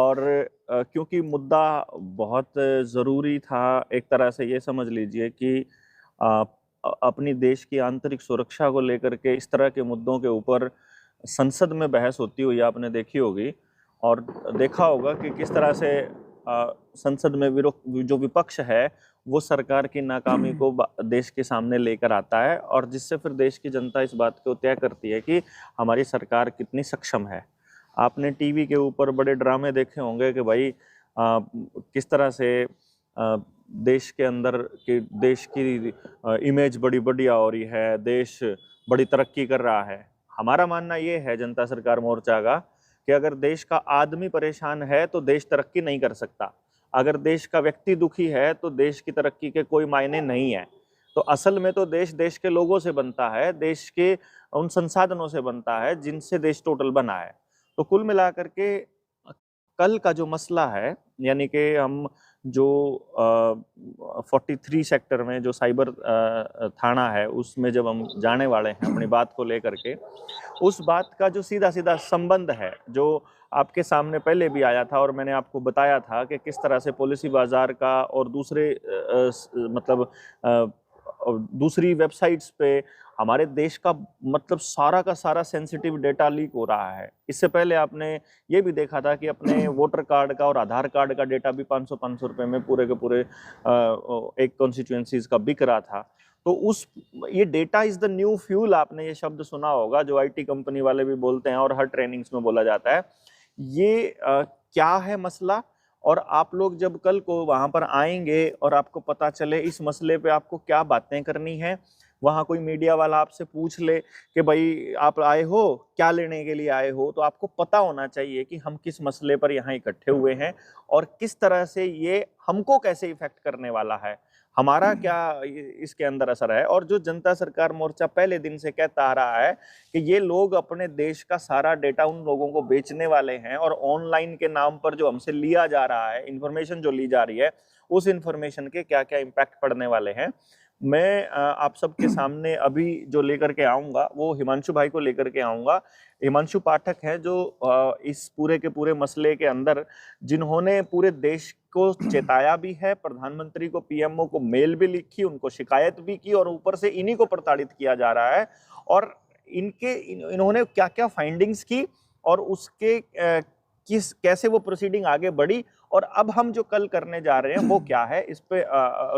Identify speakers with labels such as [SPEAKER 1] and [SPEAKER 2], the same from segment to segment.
[SPEAKER 1] और क्योंकि मुद्दा बहुत ज़रूरी था, एक तरह से ये समझ लीजिए कि अ, अपनी देश की आंतरिक सुरक्षा को लेकर के इस तरह के मुद्दों के ऊपर संसद में बहस होती हुई आपने देखी होगी और देखा होगा कि किस तरह से संसद में जो विपक्ष है वो सरकार की नाकामी को देश के सामने लेकर आता है और जिससे फिर देश की जनता इस बात को तय करती है कि हमारी सरकार कितनी सक्षम है। आपने टीवी के ऊपर बड़े ड्रामे देखे होंगे कि भाई किस तरह से देश के अंदर कि देश की इमेज बड़ी बढ़िया हो रही है, देश बड़ी तरक्की कर रहा है। हमारा मानना ये है जनता सरकार मोर्चा का कि अगर देश का आदमी परेशान है तो देश तरक्की नहीं कर सकता। अगर देश का व्यक्ति दुखी है तो देश की तरक्की के कोई मायने नहीं है। तो असल में तो देश के लोगों से बनता है, देश के उन संसाधनों से बनता है जिनसे देश टोटल बना है। तो कुल मिलाकर के कल का जो मसला है, यानी कि हम जो 43 सेक्टर में जो साइबर थाना है उसमें जब हम जाने वाले हैं अपनी बात को लेकर के, उस बात का जो सीधा सीधा संबंध है जो आपके सामने पहले भी आया था और मैंने आपको बताया था कि किस तरह से पॉलिसी बाजार का और दूसरे मतलब दूसरी वेबसाइट्स पे हमारे देश का मतलब सारा का सारा सेंसिटिव डेटा लीक हो रहा है। इससे पहले आपने ये भी देखा था कि अपने वोटर कार्ड का और आधार कार्ड का डेटा भी 500-500 रुपए में पूरे के पूरे एक कॉन्स्टिट्यूएंसीज का बिक रहा था। तो उस ये data is the new fuel, आपने ये शब्द सुना होगा जो आईटी कंपनी वाले भी बोलते हैं और हर ट्रेनिंग्स में बोला जाता है। ये क्या है मसला, और आप लोग जब कल को वहां पर आएंगे और आपको पता चले इस मसले पे आपको क्या बातें करनी है, वहां कोई मीडिया वाला आपसे पूछ ले कि भाई आप आए हो क्या लेने के लिए आए हो, तो आपको पता होना चाहिए कि हम किस मसले पर यहाँ इकट्ठे हुए हैं और किस तरह से ये हमको कैसे इफेक्ट करने वाला है, हमारा क्या इसके अंदर असर है। और जो जनता सरकार मोर्चा पहले दिन से कहता आ रहा है कि ये लोग अपने देश का सारा डेटा उन लोगों को बेचने वाले हैं और ऑनलाइन के नाम पर जो हमसे लिया जा रहा है, इंफॉर्मेशन जो ली जा रही है, उस इंफॉर्मेशन के क्या क्या इम्पैक्ट पड़ने वाले हैं, मैं आप सबके सामने अभी जो लेकर के आऊंगा वो हिमांशु भाई को लेकर के आऊंगा। हिमांशु पाठक हैं जो इस पूरे के पूरे मसले के अंदर जिन्होंने पूरे देश को चेताया भी है, प्रधानमंत्री को, पीएमओ को मेल भी लिखी, उनको शिकायत भी की और ऊपर से इन्हीं को प्रताड़ित किया जा रहा है। और इन्होंने क्या क्या फाइंडिंग्स की और उसके कैसे वो प्रोसीडिंग आगे बढ़ी और अब हम जो कल करने जा रहे हैं वो क्या है, इस पे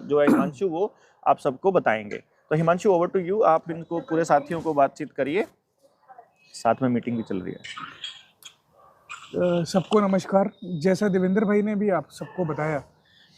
[SPEAKER 1] जो है हिमांशु वो आप सबको बताएंगे। तो हिमांशु, ओवर टू यू, आप इनको पूरे साथियों को बातचीत करिए, साथ में मीटिंग भी चल रही है।
[SPEAKER 2] सबको नमस्कार। जैसा देवेंद्र भाई ने भी आप सबको बताया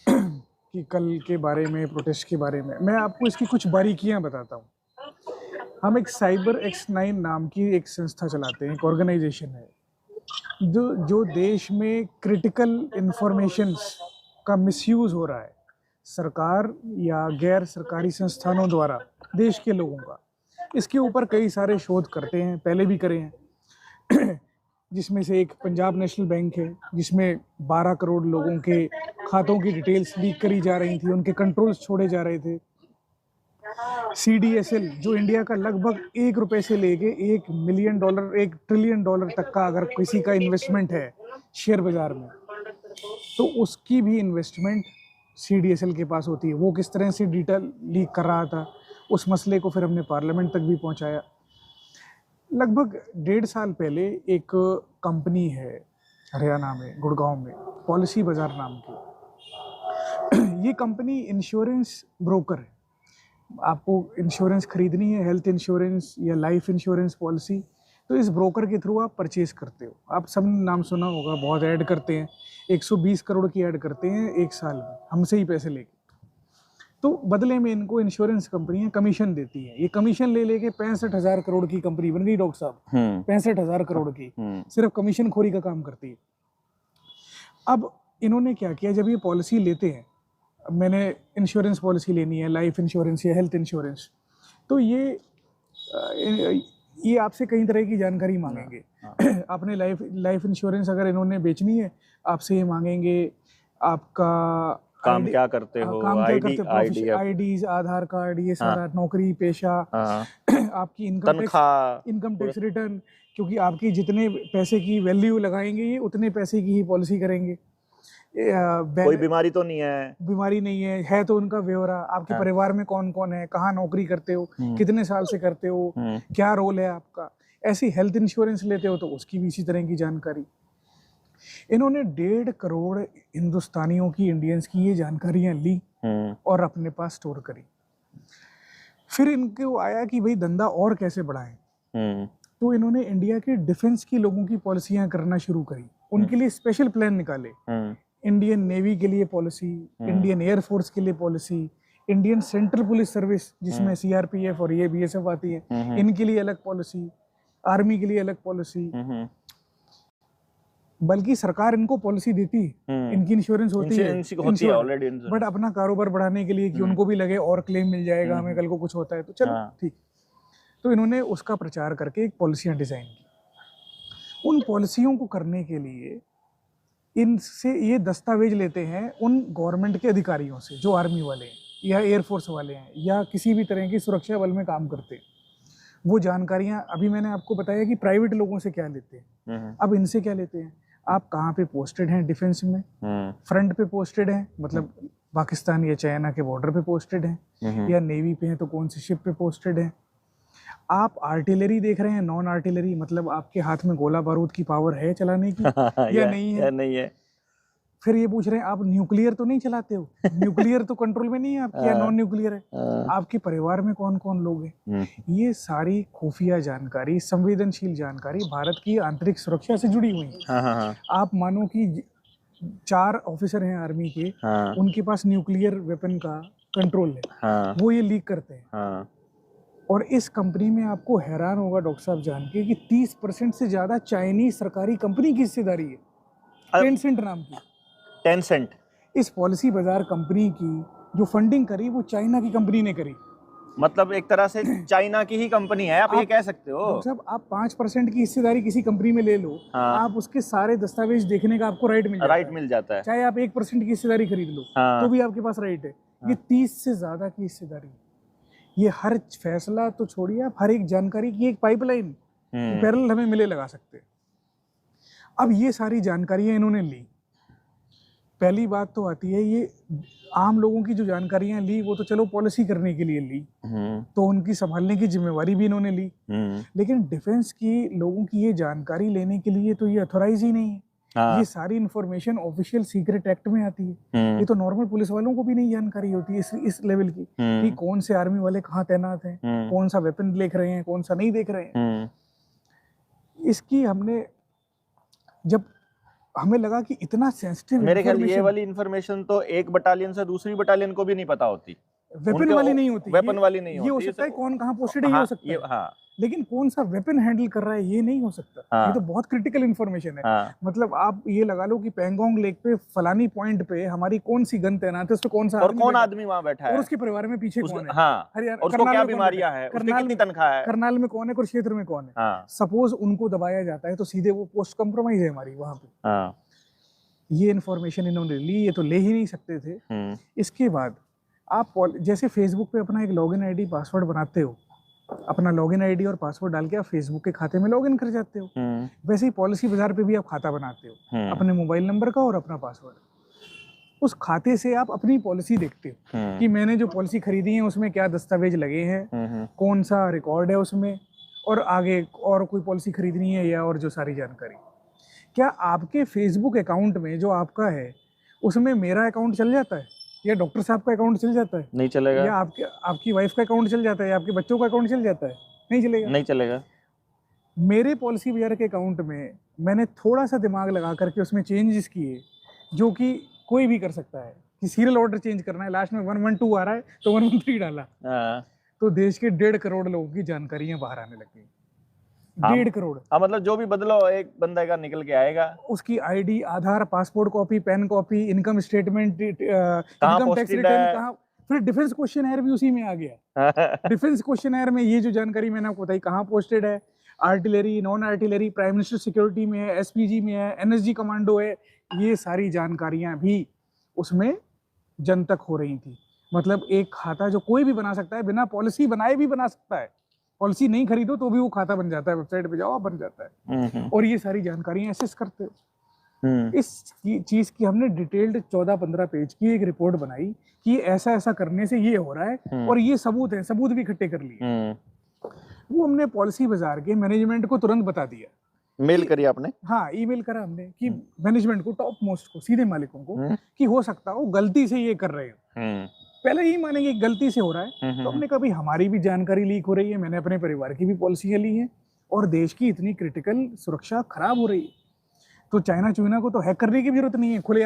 [SPEAKER 2] कि कल के बारे में, प्रोटेस्ट के बारे में, मैं आपको इसकी कुछ बारीकियां बताता हूं। हम एक साइबर X9 नाम की एक संस्था चलाते हैं, एक ऑर्गेनाइजेशन है जो देश में क्रिटिकल इंफॉर्मेशंस का मिसयूज हो रहा है सरकार या गैर सरकारी संस्थानों द्वारा देश के लोगों का, इसके ऊपर कई सारे शोध करते हैं, पहले भी करे हैं जिसमें से एक पंजाब नेशनल बैंक है जिसमें 12 करोड़ लोगों के खातों की डिटेल्स लीक करी जा रही थी, उनके कंट्रोल्स छोड़े जा रहे थे। CDSL जो इंडिया का लगभग 1 रुपए से लेके $1 मिलियन, $1 ट्रिलियन तक का अगर किसी का इन्वेस्टमेंट है शेयर बाजार में, तो उसकी भी इन्वेस्टमेंट CDSL के पास होती है। वो किस तरह से डिटेल लीक कर रहा था, उस मसले को फिर हमने पार्लियामेंट तक भी पहुंचाया। लगभग 1.5 साल पहले एक कंपनी है हरियाणा में, गुड़गांव में, पॉलिसी बाजार नाम की। ये कंपनी इंश्योरेंस ब्रोकर है। आपको इंश्योरेंस खरीदनी है, हेल्थ इंश्योरेंस या लाइफ इंश्योरेंस पॉलिसी, तो इस ब्रोकर के थ्रू आप परचेज करते हो। आप सब नाम सुना होगा, बहुत ऐड करते हैं, 120 करोड़ की ऐड करते हैं 1 साल में, हमसे ही पैसे लेके। तो बदले में इनको इंश्योरेंस कंपनियां कमीशन देती हैं। ये कमीशन ले लेके 65,000 करोड़ की कंपनी बन गई डॉक्टर साहब। 65,000 करोड़ की सिर्फ कमीशन खोरी का काम करती है। अब इन्होंने क्या किया, जब ये पॉलिसी लेते हैं, मैंने इंश्योरेंस पॉलिसी लेनी है, लाइफ इंश्योरेंस या हेल्थ इंश्योरेंस, तो ये आपसे कई तरह की जानकारी मांगेंगे। आपने लाइफ इंश्योरेंस अगर इन्होंने बेचनी है, आपसे ये मांगेंगे आपका
[SPEAKER 1] काम
[SPEAKER 2] ID
[SPEAKER 1] क्या करते हो,
[SPEAKER 2] काम क्या
[SPEAKER 1] आईडी,
[SPEAKER 2] करते,
[SPEAKER 1] आईडी,
[SPEAKER 2] आईडीज, आधार कार्ड, ये
[SPEAKER 1] हाँ,
[SPEAKER 2] सारा, नौकरी पेशा,
[SPEAKER 1] हाँ,
[SPEAKER 2] आपकी इनकम
[SPEAKER 1] तनख्वाह,
[SPEAKER 2] टैक्स रिटर्न, क्योंकि आपकी जितने पैसे की वैल्यू लगाएंगे ये उतने पैसे की ही पॉलिसी करेंगे।
[SPEAKER 1] कोई बीमारी तो नहीं है।
[SPEAKER 2] बीमारी नहीं है तो उनका ब्यौरा, आपके
[SPEAKER 1] हाँ,
[SPEAKER 2] परिवार में कौन कौन है, कहाँ नौकरी करते हो, कितने साल से करते हो, क्या रोल है आपका, ऐसी हेल्थ इंश्योरेंस लेते हो तो उसकी भी इसी तरह की जानकारी। इन्होंने 1.5 करोड़ हिंदुस्तानियों की, इंडियंस की ये जानकारियां ली और अपने पास स्टोर करी। फिर इनको आया कि भाई धंधा और कैसे बढ़ाएं, तो इन्होंने इंडिया के डिफेंस की लोगों की पॉलिसियां करना शुरू करी। उनके लिए स्पेशल प्लान निकाले, इंडियन नेवी के लिए पॉलिसी, इंडियन एयरफोर्स के लिए policy, Indian central police service जिसमें सीआरपीएफ और ये बीएसएफ आती है, इनके लिए अलग पॉलिसी, आर्मी के लिए अलग पॉलिसी। बल्कि सरकार इनको पॉलिसी देती, इनकी इंश्योरेंस होती है ऑलरेडी, बट अपना कारोबार बढ़ाने के लिए कि उनको भी लगे और क्लेम मिल जाएगा हमें कल को कुछ होता है तो चलो ठीक। तो इन्होंने उसका प्रचार करके एक पॉलिसियां डिजाइन की। उन पॉलिसियों को करने के लिए इनसे ये दस्तावेज लेते हैं उन गवर्नमेंट के अधिकारियों से जो आर्मी वाले हैं या एयरफोर्स वाले हैं या किसी भी तरह की सुरक्षा बल में काम करते हैं। वो जानकारियां अभी मैंने आपको बताया कि प्राइवेट लोगों से क्या लेते हैं, अब इनसे क्या लेते हैं, आप कहाँ पे पोस्टेड हैं डिफेंस में, फ्रंट पे पोस्टेड हैं मतलब पाकिस्तान या चाइना के बॉर्डर पे पोस्टेड हैं, या नेवी पे हैं तो कौन सी शिप पे पोस्टेड हैं, आप आर्टिलरी देख रहे हैं, नॉन आर्टिलरी मतलब आपके हाथ में गोला बारूद की पावर है चलाने की या नहीं है। फिर ये पूछ रहे हैं आप न्यूक्लियर तो नहीं चलाते हो, न्यूक्लियर तो कंट्रोल में नहीं है आपकी, या नॉन न्यूक्लियर है, आपके परिवार में कौन कौन लोग हैं। ये सारी खुफिया जानकारी, संवेदनशील जानकारी भारत की आंतरिक सुरक्षा से जुड़ी हुई है। आप मानो कि 4 ऑफिसर हैं आर्मी के, उनके पास न्यूक्लियर वेपन का कंट्रोल है, वो ये लीक करते हैं। और इस कंपनी में आपको हैरान होगा डॉक्टर साहब जान के कि 30% से ज्यादा चाइनीज सरकारी कंपनी की हिस्सेदारी है, टेंसेंट नाम की।
[SPEAKER 1] टेंसेंट
[SPEAKER 2] इस पॉलिसी बाजार कंपनी की जो फंडिंग करी वो चाइना की कंपनी ने करी,
[SPEAKER 1] मतलब एक तरह से चाइना की ही कंपनी है, आप ये कह सकते हो।
[SPEAKER 2] डॉक्टर साहब आप 5% की हिस्सेदारी किसी कंपनी में ले लो, आप उसके सारे दस्तावेज देखने का आपको राइट मिल जाता है। चाहे आप 1% की हिस्सेदारी खरीद लो तो भी आपके पास राइट है। ये 30 से ज्यादा की हिस्सेदारी, ये हर फैसला तो छोड़िए, आप हर एक जानकारी की एक पाइपलाइन पैरेलल हमें मिले लगा सकते। अब ये सारी जानकारियां इन्होंने ली। पहली बात तो आती है ये आम लोगों की जो जानकारियां ली वो तो चलो पॉलिसी करने के लिए ली, तो उनकी संभालने की जिम्मेवारी भी इन्होंने ली, लेकिन डिफेंस की लोगों की ये जानकारी लेने के लिए तो ये अथॉराइज ही नहीं है। ये सारी इंफॉर्मेशन ऑफिशियल सीक्रेट एक्ट में आती है। ये तो नॉर्मल पुलिस वालों को भी नहीं जानकारी होती है इस लेवल की कि कौन से आर्मी वाले कहाँ तैनात हैं, कौन सा वेपन देख रहे हैं, कौन सा नहीं देख रहे हैं। इसकी हमने जब हमें लगा कि इतना सेंसिटिव,
[SPEAKER 1] मेरे ख्याल ये वाली इन्फॉर्मेशन तो एक बटालियन से दूसरी बटालियन को भी नहीं पता होती,
[SPEAKER 2] वेपन वाली नहीं होती,
[SPEAKER 1] वेपन वाली नहीं होती।
[SPEAKER 2] ये हो सकता है कौन कहाँ पोस्टेड है, ये हो सकता है, लेकिन कौन सा वेपन हैंडल कर रहा है ये नहीं हो सकता। ये तो बहुत क्रिटिकल इंफॉर्मेशन है। मतलब आप ये लगा लो कि पेंगोंग लेक पे फलानी पॉइंट पे हमारी कौन सी गन तैनात है, उसपे कौन सा
[SPEAKER 1] आदमी वहाँ बैठा है,
[SPEAKER 2] और उसके परिवार में पीछे कौन है,
[SPEAKER 1] हरियाणा उसको क्या बीमारियां है, उसकी कितनी तनख्वाह है, करनाल
[SPEAKER 2] में कौन है, कुरुक्षेत्र में कौन है। सपोज उनको दबाया जाता है तो सीधे वो पोस्ट कंप्रोमाइज है हमारी वहाँ पे। ये इन्फॉर्मेशन इन्होंने ली, ये तो ले ही नहीं सकते थे। इसके बाद आप जैसे फेसबुक पे अपना एक लॉगिन आईडी पासवर्ड बनाते हो, अपना लॉगिन आईडी और पासवर्ड डाल के आप फेसबुक के खाते में लॉगिन कर जाते हो, वैसे ही पॉलिसी बाजार पे भी आप खाता बनाते हो अपने मोबाइल नंबर का और अपना पासवर्ड। उस खाते से आप अपनी पॉलिसी देखते हो कि मैंने जो पॉलिसी खरीदी है उसमें क्या दस्तावेज लगे हैं, कौन सा रिकॉर्ड है उसमें, और आगे और कोई पॉलिसी खरीदनी है या और जो सारी जानकारी। क्या आपके फेसबुक अकाउंट में जो आपका है उसमें मेरा अकाउंट चल जाता है, या डॉक्टर साहब का अकाउंट चल जाता है? नहीं चलेगा। या आपकी वाइफ का अकाउंट चल जाता है, या आपके बच्चों का अकाउंट चल जाता है? नहीं चलेगा। मेरे पॉलिसी बाजार के अकाउंट में मैंने थोड़ा सा दिमाग लगा करके उसमें चेंजेस किए जो कि कोई भी कर सकता है, कि सीरियल ऑर्डर चेंज करना है, लास्ट में 112 आ रहा है तो 113 डाला, तो देश के 1.5 करोड़ लोगों की जानकारियां बाहर आने लग गई। 1.5 करोड़। मतलब जो भी बदलो एक बंदे का निकल के आएगा, उसकी ID, Aadhaar, passport copy, PAN copy, income statement, income tax return कहाँ, फिर डिफेंस क्वेश्चनर भी उसी में आ गया। डिफेंस क्वेश्चनर में ये जो जानकारी मैंने आपको बताई, कहाँ पोस्टेड है, artillery, non artillery, prime minister security में है, एसपीजी में है, एनएसजी कमांडो है, ये सारी जानकारियां भी उसमें जन तक हो रही थी। मतलब एक खाता जो कोई भी बना सकता है, बिना पॉलिसी बनाए भी बना सकता है। पॉलिसी नहीं खरीदो तो भी वो खाता बन जाता है, वेबसाइट पे जाओ आप बन जाता है। और ये सारी जानकारियां एसेस करते हो। इस चीज की हमने डिटेल्ड 14-15 पेज की एक रिपोर्ट बनाई कि ऐसा ऐसा करने से ये हो रहा है और ये सबूत है, सबूत भी इकट्ठे कर लिए। वो हमने पॉलिसी बाजार के मैनेजमेंट को तुरंत बता दिया।
[SPEAKER 1] मेल करी आपने?
[SPEAKER 2] हाँ, ईमेल करा हमने कि मैनेजमेंट को, टॉप मोस्ट को, सीधे मालिकों को, कि हो सकता हो गलती से ये कर रहे हो। पहले ही मानेंगे गलती से हो रहा है। तो हमने कहा भाई हमारी भी जानकारी लीक हो रही है, मैंने अपने परिवार की भी पॉलिसियां ली हैं और देश की इतनी क्रिटिकल सुरक्षा खराब हो रही है, तो चाइना चुइना को तो हैक करने की भी जरूरत नहीं है, खुले